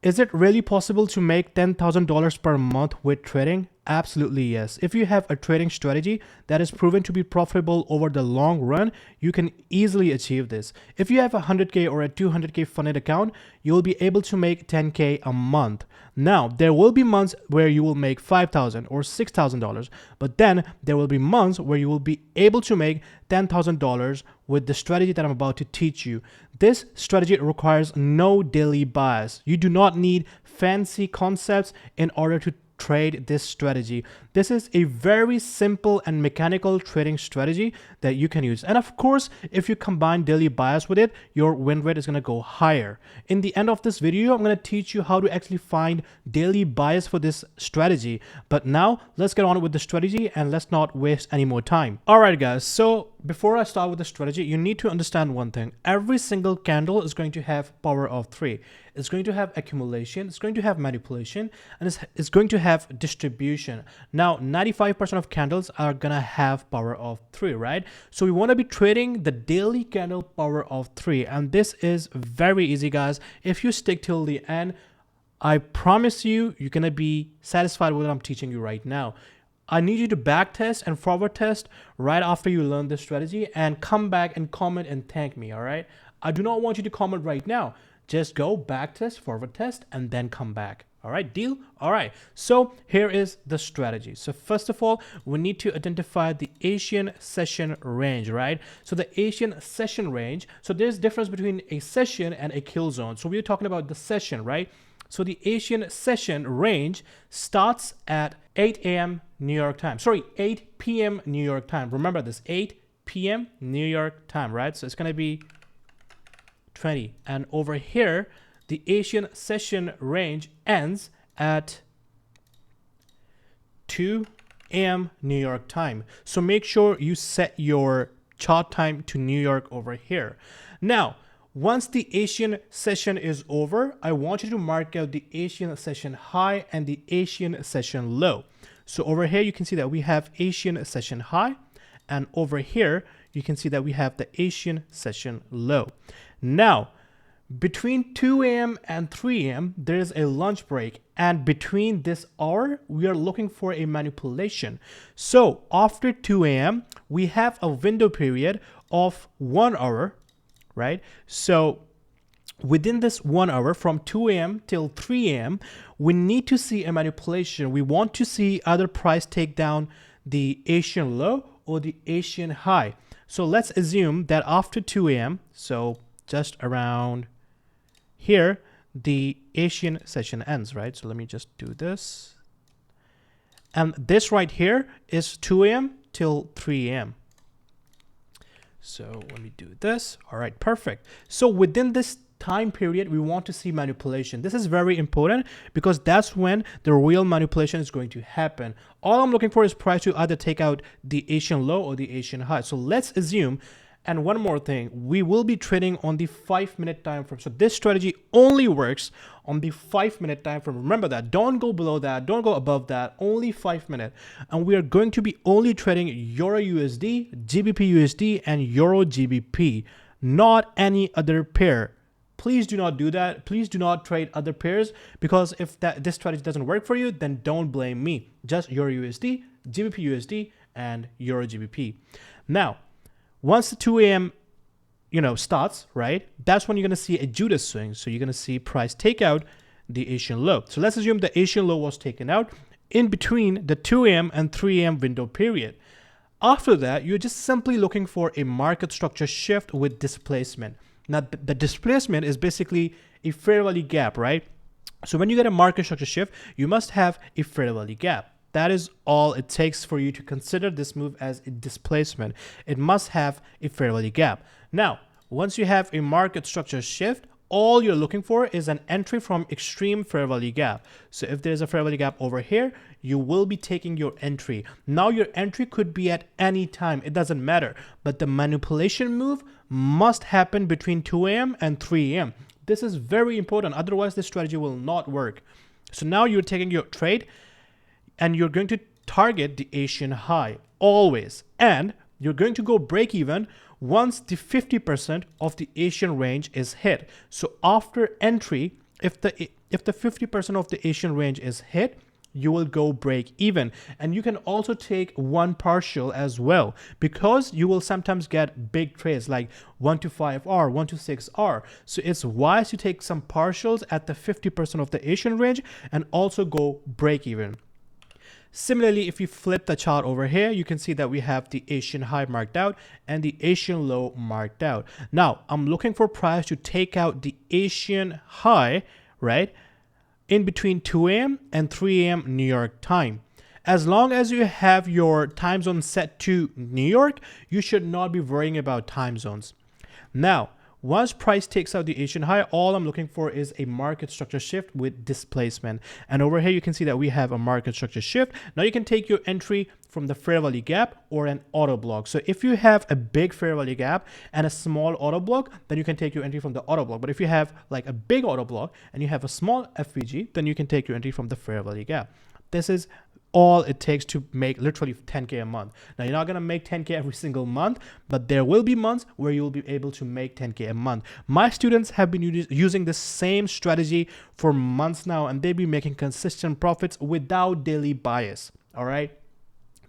Is it really possible to make $10,000 per month with trading? Absolutely yes. If you have a trading strategy that is proven to be profitable over the long run, you can easily achieve this. If you have a 100K or a 200K funded account, you will be able to make 10K a month. Now, there will be months where you will make $5,000 or $6,000, but then there will be months where you will be able to make $10,000 with the strategy that I'm about to teach you. This strategy requires no daily bias. You do not need fancy concepts in order to trade this strategy. This is a very simple and mechanical trading strategy that you can use. And of course, if you combine daily bias with it, your win rate is going to go higher. In the end of this video, I'm going to teach you how to actually find daily bias for this strategy. But now let's get on with the strategy and let's not waste any more time. All right, guys. So before I start with the strategy, you need to understand one thing. Every single candle is going to have power of 3. It's going to have accumulation, it's going to have manipulation, and it's going to have distribution. Now, 95% of candles are gonna have power of 3, right? So we want to be trading the daily candle power of 3, and this is very easy, guys. If you stick till the end, I promise you're gonna be satisfied with what I'm teaching you right now. I need you to back test and forward test right after you learn this strategy and come back and comment and thank me, all right? I do not want you to comment right now. Just go back test, forward test, and then come back. All right, deal? All right, so here is the strategy. So first of all, we need to identify the Asian session range, right? So the Asian session range, so there's difference between a session and a kill zone. So we're talking about the session, right? So the Asian session range starts at 8 a.m. New York time. Sorry, 8 p.m. New York time. Remember this, 8 p.m. New York time, right? So it's gonna be 20. And over here, the Asian session range ends at 2 a.m. New York time. So make sure you set your chart time to New York over here. Now, once the Asian session is over, I want you to mark out the Asian session high and the Asian session low. So over here, you can see that we have Asian session high, and over here, you can see that we have the Asian session low. Now, between 2 a.m. and 3 a.m., there is a lunch break. And between this hour, we are looking for a manipulation. So after 2 a.m., we have a window period of 1 hour, right? So within this 1 hour, from 2 a.m. till 3 a.m., we need to see a manipulation. We want to see either price take down the Asian low or the Asian high. So let's assume that after 2 a.m., so just around here, the Asian session ends, right? So let me just do this. And this right here is 2 a.m. till 3 a.m. So let me do this. All right, perfect. So within this time period, we want to see manipulation. This is very important because that's when the real manipulation is going to happen. All I'm looking for is price to either take out the Asian low or the Asian high. So let's assume, and one more thing, we will be trading on the 5-minute time frame. So this strategy only works on the 5-minute time frame. Remember that. Don't go below that. Don't go above that. Only 5 minutes. And we are going to be only trading Euro USD, GBP USD, and Euro GBP, not any other pair. Please do not do that. Please do not trade other pairs, because if this strategy doesn't work for you, then don't blame me. Just Euro USD, GBP USD, and Euro GBP. Now, once the 2 a.m. starts, right? That's when you're gonna see a Judas swing. So you're gonna see price take out the Asian low. So let's assume the Asian low was taken out in between the 2 a.m. and 3 a.m. window period. After that, you're just simply looking for a market structure shift with displacement. Now, the displacement is basically a fair value gap, right? So when you get a market structure shift, you must have a fair value gap. That is all it takes for you to consider this move as a displacement. It must have a fair value gap. Now, once you have a market structure shift, all you're looking for is an entry from extreme fair value gap. So if there's a fair value gap over here, you will be taking your entry. Now your entry could be at any time. It doesn't matter. But the manipulation move must happen between 2 a.m. and 3 a.m. This is very important. Otherwise, this strategy will not work. So now you're taking your trade and you're going to target the Asian high always. And you're going to go break even once the 50% of the Asian range is hit. So after entry, if the If the 50% of the Asian range is hit, you will go break even. And you can also take one partial as well, because you will sometimes get big trades like 1 to 5R, 1 to 6R. So it's wise to take some partials at the 50% of the Asian range and also go break even. Similarly, if you flip the chart over here, you can see that we have the Asian high marked out and the Asian low marked out. Now, I'm looking for price to take out the Asian high, right, in between 2 a.m. and 3 a.m. New York time. As long as you have your time zone set to New York, you should not be worrying about time zones. Now, once price takes out the Asian high, all I'm looking for is a market structure shift with displacement. And over here, you can see that we have a market structure shift. Now you can take your entry from the fair value gap or an auto block. So if you have a big fair value gap and a small auto block, then you can take your entry from the auto block. But if you have like a big auto block and you have a small FVG, then you can take your entry from the fair value gap. This is all it takes to make literally 10K a month. Now, you're not going to make 10K every single month, but there will be months where you will be able to make 10K a month. My students have been using the same strategy for months now, and they've been making consistent profits without daily bias. All right.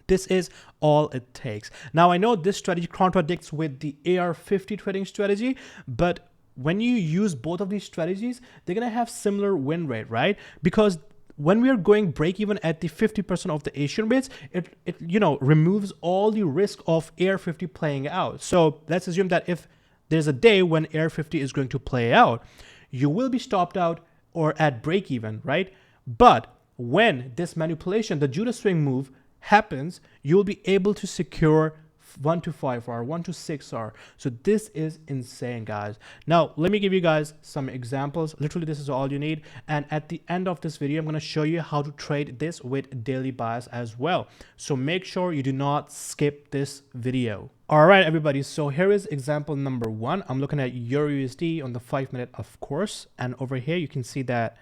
This is all it takes. Now, I know this strategy contradicts with the AR50 trading strategy, but when you use both of these strategies, they're going to have similar win rate, right? Because when we are going break even at the 50% of the Asian rates, it removes all the risk of AR50 playing out. So let's assume that if there's a day when AR50 is going to play out, you will be stopped out or at break even, right? But when this manipulation, the Judas swing move happens, you'll be able to secure 1 to 5R, 1 to 6R. So this is insane, guys. Now, let me give you guys some examples. Literally, this is all you need. And at the end of this video, I'm going to show you how to trade this with daily bias as well. So make sure you do not skip this video. All right, everybody. So here is example number 1. I'm looking at EURUSD on the 5-minute, of course. And over here, you can see that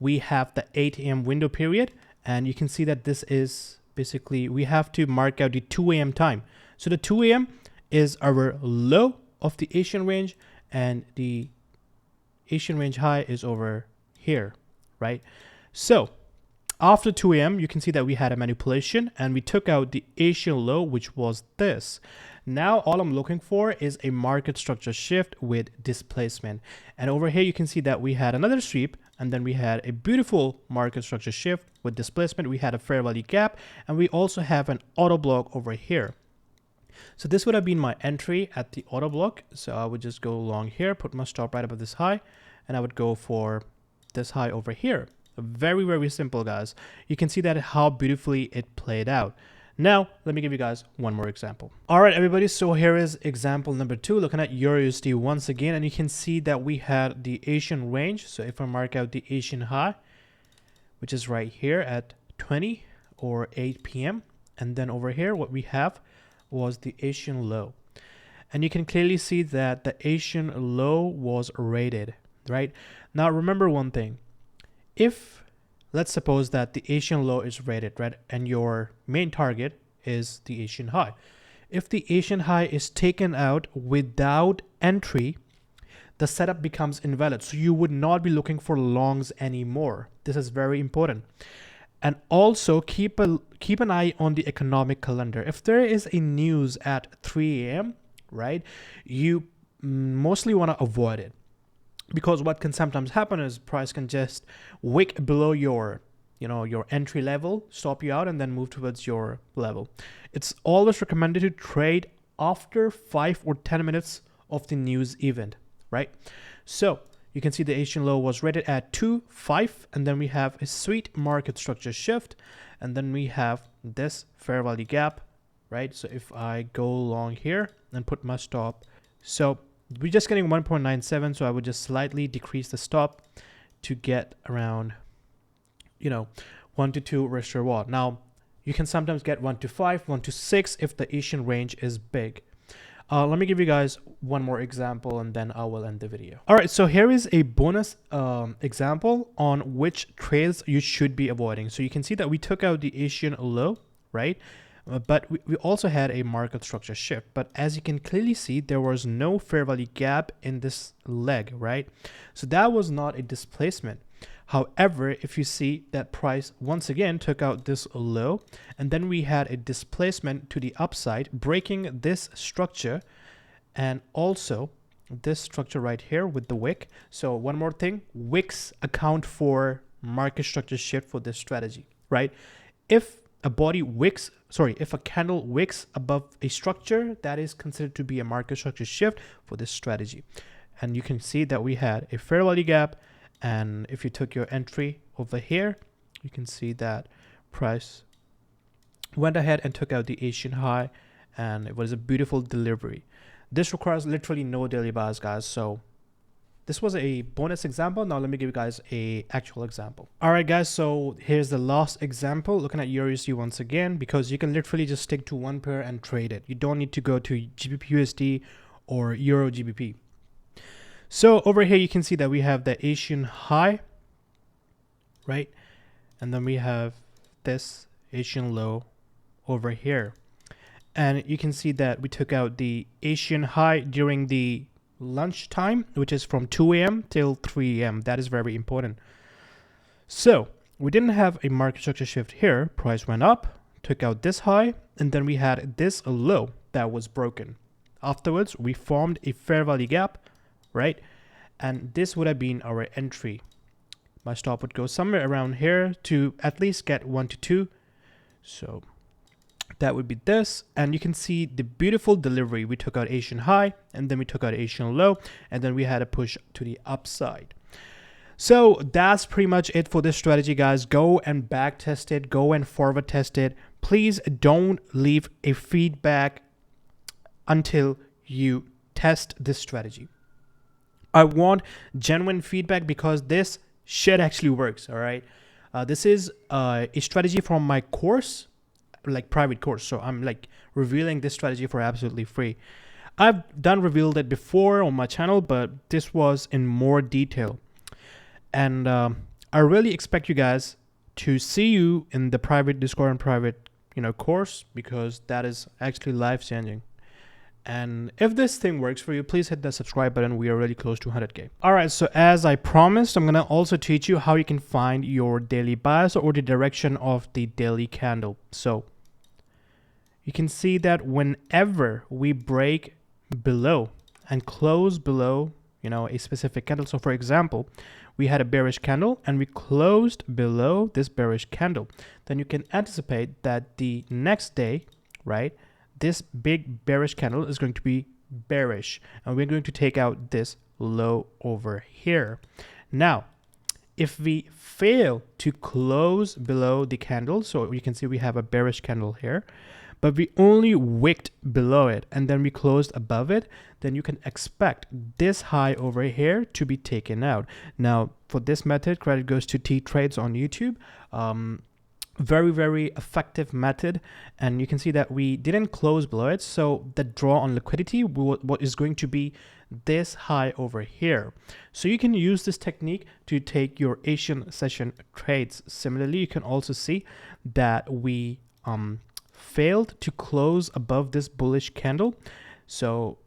we have the 8 a.m. window period. And you can see that this is basically, we have to mark out the 2 a.m. time. So the 2 a.m. is our low of the Asian range, and the Asian range high is over here, right? So after 2 a.m., you can see that we had a manipulation and we took out the Asian low, which was this. Now all I'm looking for is a market structure shift with displacement. And over here, you can see that we had another sweep, and then we had a beautiful market structure shift with displacement. We had a fair value gap, and we also have an auto block over here. So this would have been my entry at the auto block. So I would just go along here, put my stop right above this high, and I would go for this high over here. Very, very simple, guys. You can see that how beautifully it played out. Now, let me give you guys one more example. All right, everybody. So here is example number 2, looking at EURUSD once again, and you can see that we had the Asian range. So if I mark out the Asian high, which is right here at 20 or 8 p.m. And then over here, what we have was the Asian low. And you can clearly see that the Asian low was rated, right? Now, remember one thing. If, let's suppose that the Asian low is rated, right? And your main target is the Asian high. If the Asian high is taken out without entry, the setup becomes invalid. So you would not be looking for longs anymore. This is very important. And also keep an eye on the economic calendar. If there is a news at 3 a.m., right, you mostly want to avoid it, because what can sometimes happen is price can just wick below your entry level, stop you out, and then move towards your level. It's always recommended to trade after 5 or 10 minutes of the news event, right? So you can see the Asian low was rated at 2.5, and then we have a sweet market structure shift, and then we have this fair value gap, right? So if I go along here and put my stop, so we're just getting 1.97, so I would just slightly decrease the stop to get around 1 to 2 risk reward. Now you can sometimes get 1 to 5, 1 to 6 if the Asian range is big. Let me give you guys one more example, and then I will end the video. All right, so here is a bonus example on which trades you should be avoiding. So you can see that we took out the Asian low, right? But we also had a market structure shift. But as you can clearly see, there was no fair value gap in this leg, right? So that was not a displacement. However, if you see that price once again took out this low, and then we had a displacement to the upside, breaking this structure and also this structure right here with the wick. So one more thing, wicks account for market structure shift for this strategy, right? If a candle wicks above a structure, that is considered to be a market structure shift for this strategy. And you can see that we had a fair value gap, and if you took your entry over here, you can see that price went ahead and took out the Asian high, and it was a beautiful delivery. This requires literally no daily buys, guys. So this was a bonus example. Now let me give you guys a actual example. All right, guys. So here's the last example, looking at EURUSD once again, because you can literally just stick to one pair and trade it. You don't need to go to GBP USD or Euro GBP. So over here, you can see that we have the Asian high, right? And then we have this Asian low over here. And you can see that we took out the Asian high during the lunch time, which is from 2 a.m. till 3 a.m. That is very important. So we didn't have a market structure shift here. Price went up, took out this high, and then we had this low that was broken. Afterwards, we formed a fair value gap, right? And this would have been our entry. My stop would go somewhere around here to at least get 1 to 2. So that would be this, and you can see the beautiful delivery. We took out Asian high, and then we took out Asian low, and then we had a push to the upside. So that's pretty much it for this strategy, guys. Go and back test it, go and forward test it. Please don't leave a feedback until you test this strategy. I want genuine feedback because this shit actually works. All right, this is a strategy from my course, like private course. So I'm like revealing this strategy for absolutely free. I've revealed it before on my channel, but this was in more detail. And I really expect you guys to see you in the private Discord and private, course, because that is actually life changing. And if this thing works for you, please hit the subscribe button. We are really close to 100K. All right, so as I promised, I'm gonna also teach you how you can find your daily bias or the direction of the daily candle. So you can see that whenever we break below and close below, a specific candle. So for example, we had a bearish candle and we closed below this bearish candle. Then you can anticipate that the next day, right, this big bearish candle is going to be bearish, and we're going to take out this low over here. Now, if we fail to close below the candle, so you can see we have a bearish candle here, but we only wicked below it and then we closed above it, then you can expect this high over here to be taken out. Now, for this method, credit goes to T Trades on YouTube. Very, very effective method, and you can see that we didn't close below it, so the draw on liquidity what is going to be this high over here. So you can use this technique to take your Asian session trades. Similarly, you can also see that we failed to close above this bullish candle,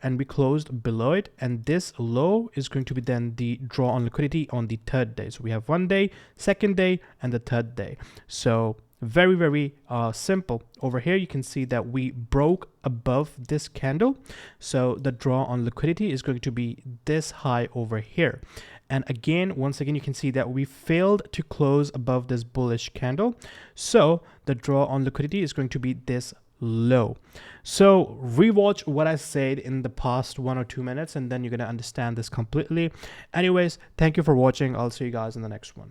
and we closed below it, and this low is going to be then the draw on liquidity on the third day. So we have 1 day, second day, and the third day. So very, very simple. Over here you can see that we broke above this candle, so the draw on liquidity is going to be this high over here. And again, once again, you can see that we failed to close above this bullish candle, so the draw on liquidity is going to be this low. So rewatch what I said in the past 1 or 2 minutes, and then you're going to understand this completely. Anyways, thank you for watching. I'll see you guys in the next one.